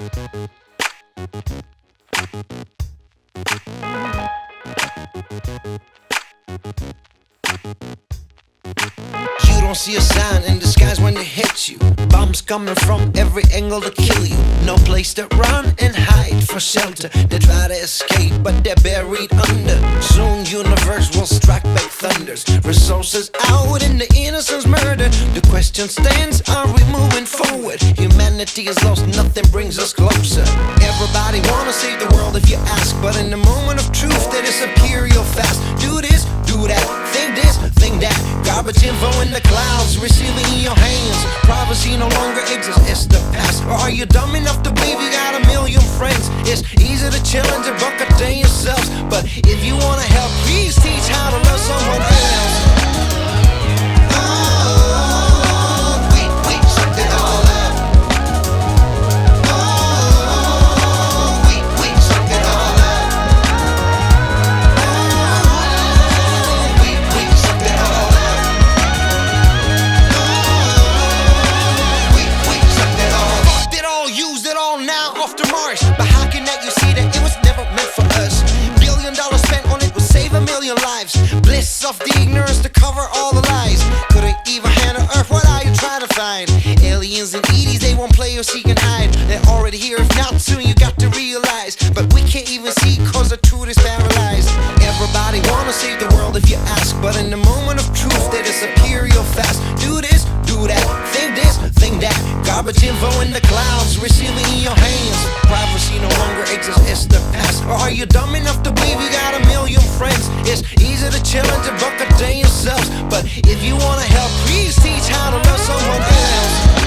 You don't see a sign in the skies when they hit you. Bombs coming from every angle to kill you. No place to run and hide for shelter. They try to escape, but they're buried under. Soon universe will strike back thunders. Resources out and the innocents murdered. The question stands, are we moving forward? Humanity is lost, nothing brings us closer. Everybody wanna save the world if you ask, but in the moment of truth they disappear real fast. Do this, do that, think this, think that. Garbage info in the clouds, receiving in your hands. Privacy no longer exists, it's the past. Or are you dumb enough to believe you got a million friends? It's easy to challenge a buck a day yourselves, but if you wanna help, please teach how to love someone else. But how can that you see that it was never meant for us? $1 billion spent on it will save a million lives. Bliss of the ignorance to cover all the lies. Couldn't even handle Earth, what are you trying to find? Aliens and EDs, they won't play or seek and hide. They're already here, if not soon you got to realize. But we can't even see cause the truth is paralyzed. Everybody wanna save the world if you ask, but in the moment of truth they disappear real fast. Do this, do that, think this, think that. Garbage info in the clouds, receiving in your hands. Privacy no longer exists, it's the past. Or are you dumb enough to believe you got a million friends? It's easy to challenge a buck a day yourselves, but if you wanna help, please teach how to love someone else.